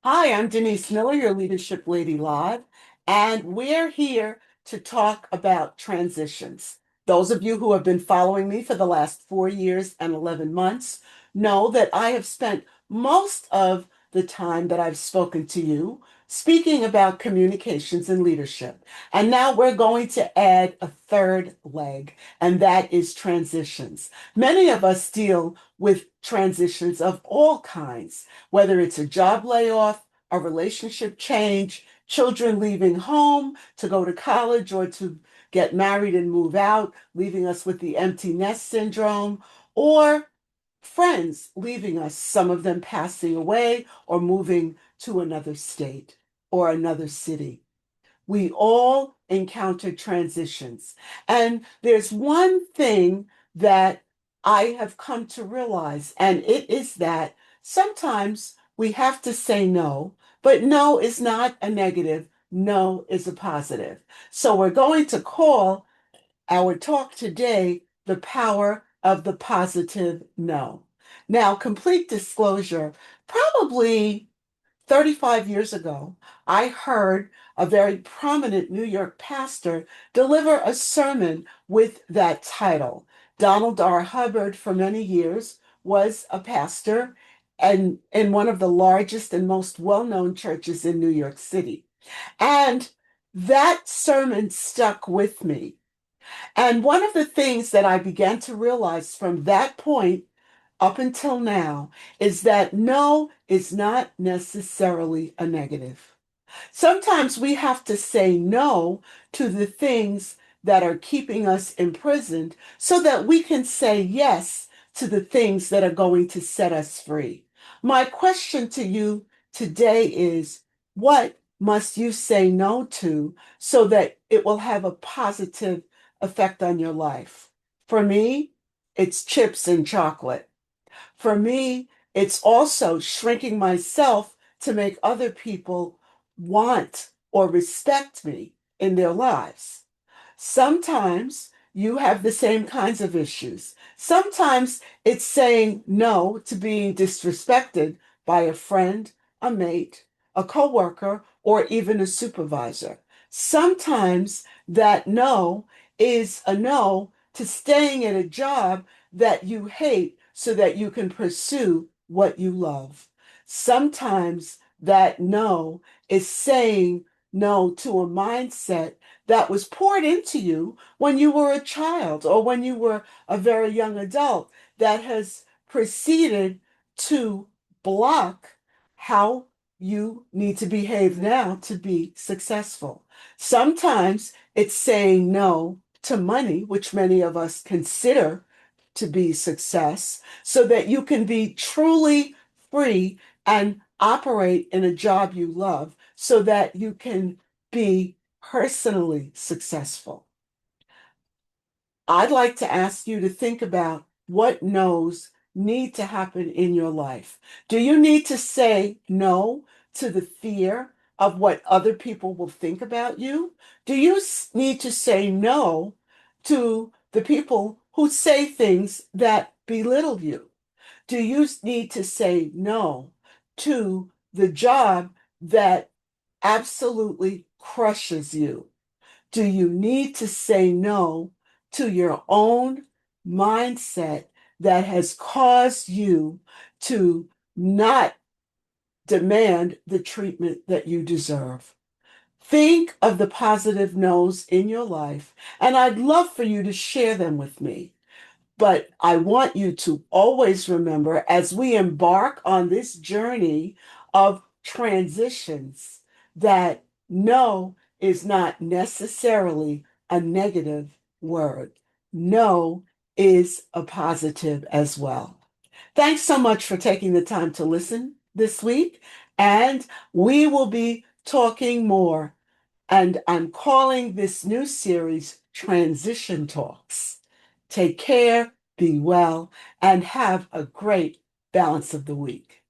Hi, I'm Denise Miller, your Leadership Lady Live, and we're here to talk about transitions. Those of you who have been following me for the last 4 years and 11 months know that I have spent most of the time that I've spoken to you speaking about communications and leadership. And now we're going to add a third leg, and that is transitions. Many of us deal with transitions of all kinds, whether it's a job layoff, a relationship change, children leaving home to go to college or to get married and move out, leaving us with the empty nest syndrome, or friends leaving us, some of them passing away or moving to another state or another city. We all encounter transitions. And there's one thing that I have come to realize, and it is that sometimes we have to say no, but no is not a negative. No is a positive. So we're going to call our talk today the power of the positive no. Now, complete disclosure, probably 35 years ago, I heard a very prominent New York pastor deliver a sermon with that title. Donald R. Hubbard, for many years, was a pastor and in one of the largest and most well-known churches in New York City. And that sermon stuck with me. And one of the things that I began to realize from that point up until now is that no is not necessarily a negative. Sometimes we have to say no to the things that are keeping us imprisoned so that we can say yes to the things that are going to set us free. My question to you today is, what must you say no to so that it will have a positive effect on your life? For me, it's chips and chocolate. For me, it's also shrinking myself to make other people want or respect me in their lives. Sometimes you have the same kinds of issues. Sometimes it's saying no to being disrespected by a friend, a mate, a coworker, or even a supervisor. Sometimes that no is a no to staying at a job that you hate so that you can pursue what you love. Sometimes that no is saying no to a mindset that was poured into you when you were a child or when you were a very young adult that has proceeded to block how you need to behave now to be successful. Sometimes it's saying no to money, which many of us consider to be success, so that you can be truly free and operate in a job you love so that you can be personally successful. I'd like to ask you to think about what no's need to happen in your life. Do you need to say no to the fear of what other people will think about you? Do you need to say no to the people who say things that belittle you? Do you need to say no to the job that absolutely crushes you? Do you need to say no to your own mindset that has caused you to not demand the treatment that you deserve? Think of the positive no's in your life, and I'd love for you to share them with me. But I want you to always remember as we embark on this journey of transitions that no is not necessarily a negative word. No is a positive as well. Thanks so much for taking the time to listen this week, and we will be talking more. And I'm calling this new series Transition Talks. Take care, be well, and have a great balance of the week.